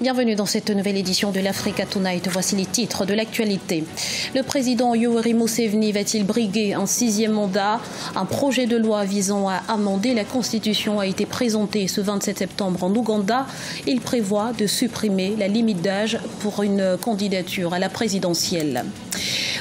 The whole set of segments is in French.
Bienvenue dans cette nouvelle édition de l'Africa Tonight. Voici les titres de l'actualité. Le président Yoweri Museveni va-t-il briguer un 6e mandat? Un projet de loi visant à amender la Constitution a été présenté ce 27 septembre en Ouganda. Il prévoit de supprimer la limite d'âge pour une candidature à la présidentielle.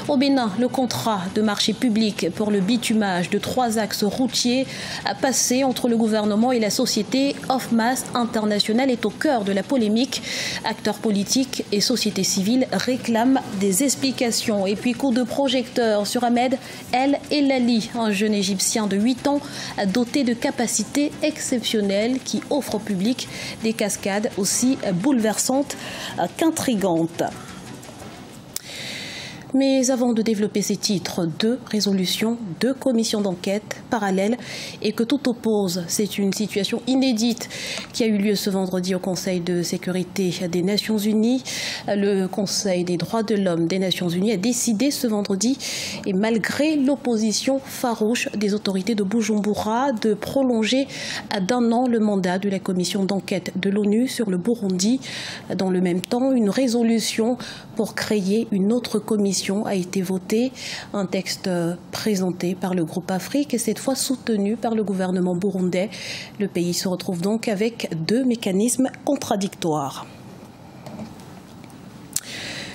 Au Bénin, le contrat de marché public pour le bitumage de 3 axes routiers a passé entre le gouvernement et la société Ofmas International est au cœur de la polémique. Acteurs politiques et société civile réclament des explications. Et puis coup de projecteur sur Ahmed El Elali, un jeune Égyptien de 8 ans doté de capacités exceptionnelles qui offre au public des cascades aussi bouleversantes qu'intrigantes. Mais avant de développer ces titres, 2 résolutions, 2 commissions d'enquête parallèles et que tout oppose. C'est une situation inédite qui a eu lieu ce vendredi au Conseil de sécurité des Nations Unies. Le Conseil des droits de l'homme des Nations Unies a décidé ce vendredi, et malgré l'opposition farouche des autorités de Bujumbura, de prolonger d'1 an le mandat de la commission d'enquête de l'ONU sur le Burundi. Dans le même temps, une résolution pour créer une autre commission a été votée, un texte présenté par le groupe Afrique et cette fois soutenu par le gouvernement burundais. Le pays se retrouve donc avec 2 mécanismes contradictoires.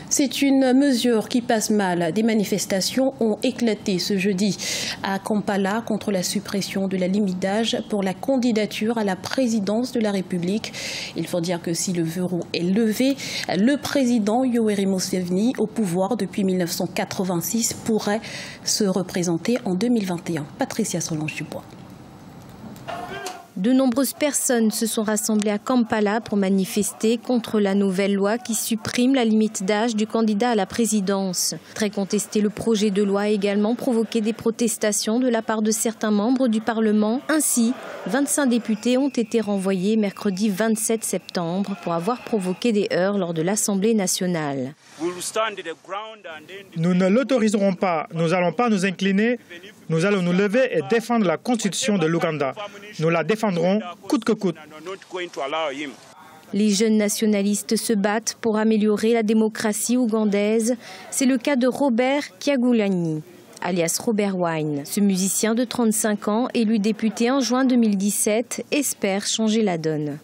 C'est une mesure qui passe mal. Des manifestations ont éclaté ce jeudi à Kampala contre la suppression de la limite d'âge pour la candidature à la présidence de la République. Il faut dire que si le verrou est levé, le président Yoweri Museveni, au pouvoir depuis 1986, pourrait se représenter en 2021. Patricia Solange-Dubois. De nombreuses personnes se sont rassemblées à Kampala pour manifester contre la nouvelle loi qui supprime la limite d'âge du candidat à la présidence. Très contesté, le projet de loi a également provoqué des protestations de la part de certains membres du Parlement. Ainsi, 25 députés ont été renvoyés mercredi 27 septembre pour avoir provoqué des heurts lors de l'Assemblée nationale. Nous ne l'autoriserons pas. Nous n'allons pas nous incliner. Nous allons nous lever et défendre la Constitution de l'Ouganda. Nous la défendrons coûte que coûte. Les jeunes nationalistes se battent pour améliorer la démocratie ougandaise. C'est le cas de Robert Kyagulanyi, alias Robert Wine. Ce musicien de 35 ans, élu député en juin 2017, espère changer la donne.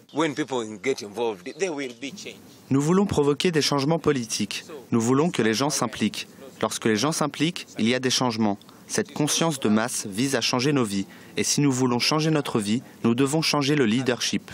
Nous voulons provoquer des changements politiques. Nous voulons que les gens s'impliquent. Lorsque les gens s'impliquent, il y a des changements. Cette conscience de masse vise à changer nos vies. Et si nous voulons changer notre vie, nous devons changer le leadership.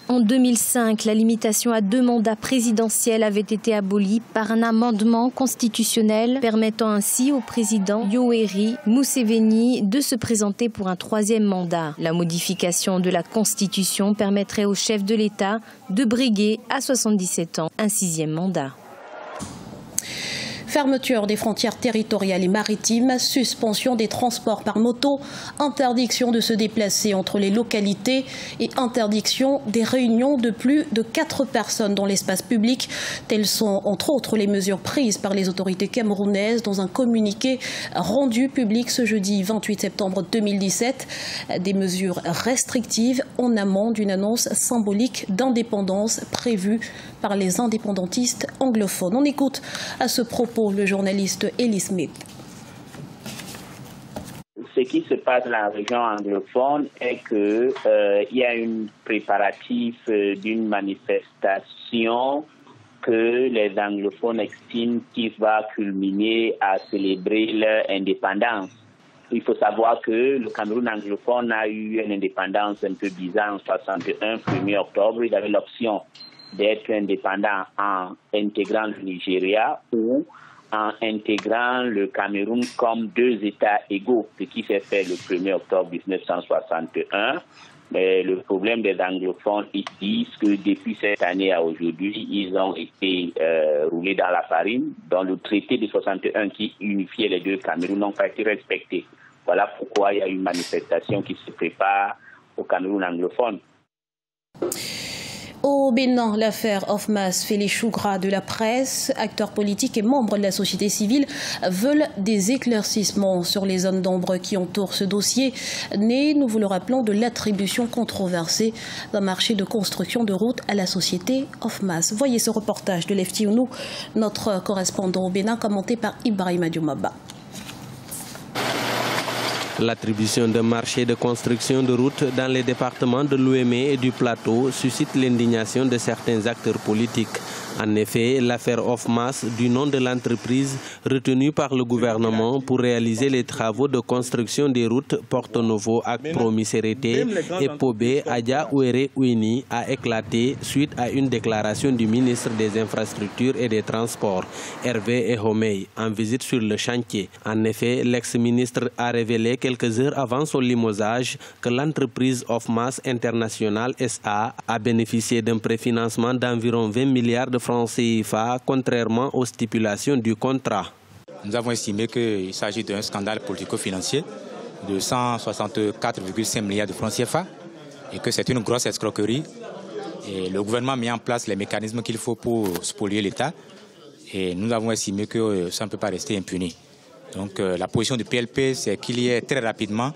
En 2005, la limitation à 2 mandats présidentiels avait été abolie par un amendement constitutionnel permettant ainsi au président Yoweri Museveni de se présenter pour un 3e mandat. La modification de la Constitution permettrait au chef de l'État de briguer à 77 ans un 6e mandat. Fermeture des frontières territoriales et maritimes, suspension des transports par moto, interdiction de se déplacer entre les localités et interdiction des réunions de plus de 4 personnes dans l'espace public. Telles sont entre autres les mesures prises par les autorités camerounaises dans un communiqué rendu public ce jeudi 28 septembre 2017. Des mesures restrictives en amont d'une annonce symbolique d'indépendance prévue par les indépendantistes anglophones. On écoute à ce propos le journaliste Eli Smith. Ce qui se passe dans la région anglophone est qu'il y a un préparatif d'une manifestation que les anglophones estiment qui va culminer à célébrer leur indépendance. Il faut savoir que le Cameroun anglophone a eu une indépendance un peu bizarre en 61, 1er octobre. Il avait l'option d'être indépendant en intégrant le Nigeria ou en intégrant le Cameroun comme 2 États égaux, ce qui s'est fait le 1er octobre 1961. Mais le problème des anglophones, ils disent que depuis cette année à aujourd'hui, ils ont été roulés dans la farine, dans le traité de 61 qui unifiait les 2 Cameroun n'ont pas été respectés. Voilà pourquoi il y a une manifestation qui se prépare au Cameroun anglophone. Au Bénin, l'affaire Ofmas fait les choux gras de la presse. Acteurs politiques et membres de la société civile veulent des éclaircissements sur les zones d'ombre qui entourent ce dossier, né, nous vous le rappelons, de l'attribution controversée d'un marché de construction de routes à la société Ofmas. Voyez ce reportage de Lefti Ounou, notre correspondant au Bénin, commenté par Ibrahima Dioumaba. L'attribution d'un marché de construction de routes dans les départements de l'Ouémé et du Plateau suscite l'indignation de certains acteurs politiques. En effet, l'affaire Ofmas, du nom de l'entreprise retenue par le gouvernement pour réaliser les travaux de construction des routes Porto Novo à Promiserete et Pobé Adja Ouéré Ouini, a éclaté suite à une déclaration du ministre des Infrastructures et des Transports, Hervé Ehomey, en visite sur le chantier. En effet, l'ex-ministre a révélé quelques heures avant son limogeage que l'entreprise Ofmas International SA a bénéficié d'un préfinancement d'environ 20 milliards de francs CFA, contrairement aux stipulations du contrat. Nous avons estimé qu'il s'agit d'un scandale politico-financier de 164,5 milliards de francs CFA et que c'est une grosse escroquerie. Et le gouvernement a mis en place les mécanismes qu'il faut pour spolier l'État et nous avons estimé que ça ne peut pas rester impuni. Donc la position du PLP, c'est qu'il y ait très rapidement,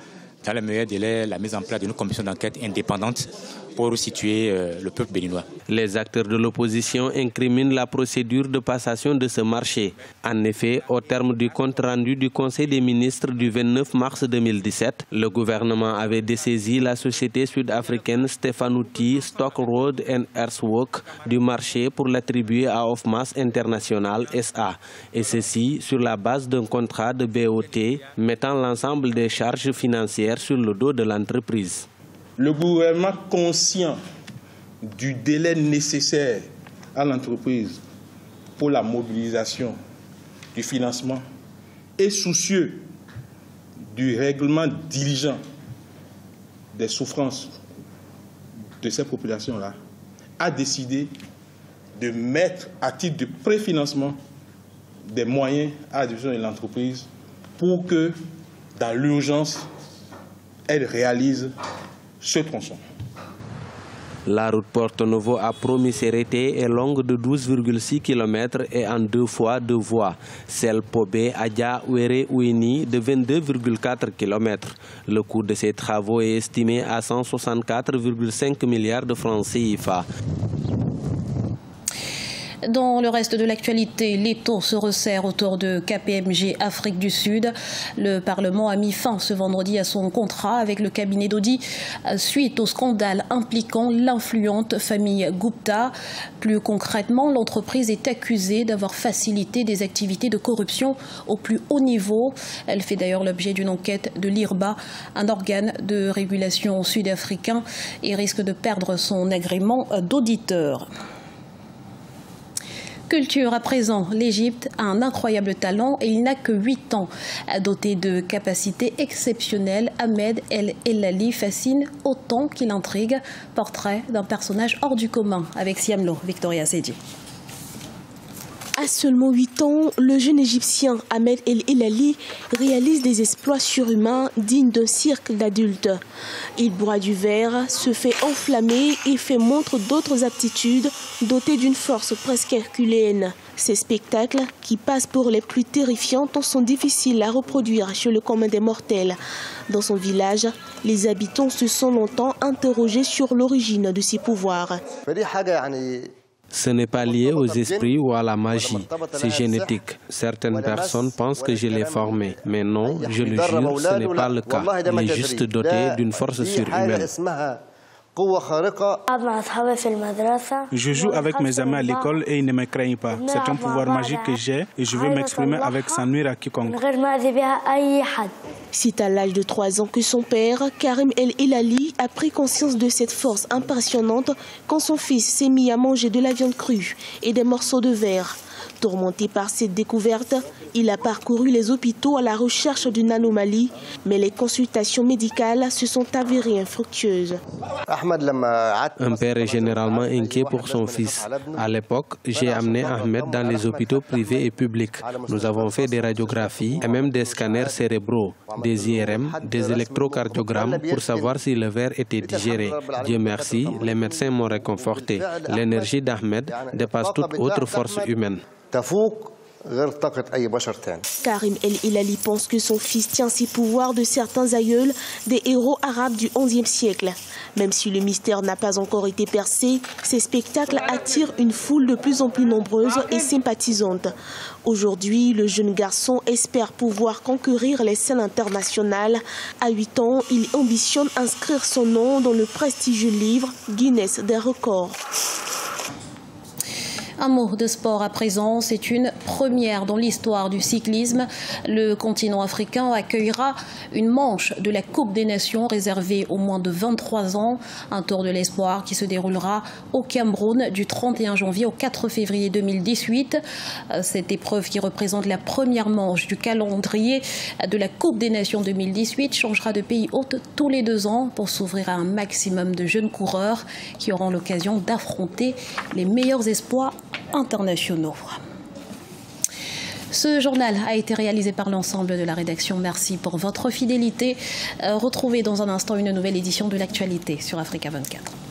dans le meilleur délai, la mise en place d'une commission d'enquête indépendante pour situer le peuple béninois. Les acteurs de l'opposition incriminent la procédure de passation de ce marché. En effet, au terme du compte rendu du Conseil des ministres du 29 mars 2017, le gouvernement avait dessaisi la société sud-africaine Stefanouti Stock Road and Earthworks du marché pour l'attribuer à Ofmas International SA. Et ceci sur la base d'un contrat de BOT mettant l'ensemble des charges financières sur le dos de l'entreprise. Le gouvernement, conscient du délai nécessaire à l'entreprise pour la mobilisation du financement et soucieux du règlement diligent des souffrances de ces populations-là, a décidé de mettre à titre de préfinancement des moyens à la disposition de l'entreprise pour que, dans l'urgence, elle réalise ce tronçon. La route Porto Novo à Promiserete est longue de 12,6 km et en 2 fois 2 voies. Celle Pobé Adja Ouéré Ouini de 22,4 km. Le coût de ces travaux est estimé à 164,5 milliards de francs CFA. Dans le reste de l'actualité, l'étau se resserre autour de KPMG Afrique du Sud. Le Parlement a mis fin ce vendredi à son contrat avec le cabinet d'Audi suite au scandale impliquant l'influente famille Gupta. Plus concrètement, l'entreprise est accusée d'avoir facilité des activités de corruption au plus haut niveau. Elle fait d'ailleurs l'objet d'une enquête de l'IRBA, un organe de régulation sud-africain, et risque de perdre son agrément d'auditeur. Culture à présent, l'Égypte a un incroyable talent et il n'a que 8 ans. Doté de capacités exceptionnelles, Ahmed El Elali fascine autant qu'il intrigue. Portrait d'un personnage hors du commun avec Siamlo, Victoria Sedi. À seulement 8 ans, le jeune Égyptien Ahmed El Elali réalise des exploits surhumains dignes d'un cirque d'adultes. Il boit du verre, se fait enflammer et fait montre d'autres aptitudes dotées d'une force presque herculéenne. Ces spectacles, qui passent pour les plus terrifiants, sont difficiles à reproduire chez le commun des mortels. Dans son village, les habitants se sont longtemps interrogés sur l'origine de ses pouvoirs. Ce n'est pas lié aux esprits ou à la magie, c'est génétique. Certaines personnes pensent que je l'ai formé, mais non, je le jure, ce n'est pas le cas. Il est juste doté d'une force surhumaine. Je joue avec mes amis à l'école et ils ne me craignent pas. C'est un pouvoir magique que j'ai et je veux m'exprimer avec sans nuire à quiconque. C'est à l'âge de 3 ans que son père, Karim El Elali, a pris conscience de cette force impressionnante quand son fils s'est mis à manger de la viande crue et des morceaux de verre. Tourmenté par cette découverte, il a parcouru les hôpitaux à la recherche d'une anomalie, mais les consultations médicales se sont avérées infructueuses. Un père est généralement inquiet pour son fils. À l'époque, j'ai amené Ahmed dans les hôpitaux privés et publics. Nous avons fait des radiographies et même des scanners cérébraux, des IRM, des électrocardiogrammes pour savoir si le verre était digéré. Dieu merci, les médecins m'ont réconforté. L'énergie d'Ahmed dépasse toute autre force humaine. Karim El Hilali pense que son fils tient ses pouvoirs de certains aïeuls, des héros arabes du XIe siècle. Même si le mystère n'a pas encore été percé, ces spectacles attirent une foule de plus en plus nombreuse et sympathisante. Aujourd'hui, le jeune garçon espère pouvoir conquérir les scènes internationales. À 8 ans, il ambitionne inscrire son nom dans le prestigieux livre Guinness des records. Un mot de sport à présent, c'est une première dans l'histoire du cyclisme. Le continent africain accueillera une manche de la Coupe des Nations réservée aux moins de 23 ans. Un tour de l'espoir qui se déroulera au Cameroun du 31 janvier au 4 février 2018. Cette épreuve qui représente la première manche du calendrier de la Coupe des Nations 2018 changera de pays hôte tous les 2 ans pour s'ouvrir à un maximum de jeunes coureurs qui auront l'occasion d'affronter les meilleurs espoirs internationaux. Ce journal a été réalisé par l'ensemble de la rédaction. Merci pour votre fidélité. Retrouvez dans un instant une nouvelle édition de l'actualité sur Africa 24.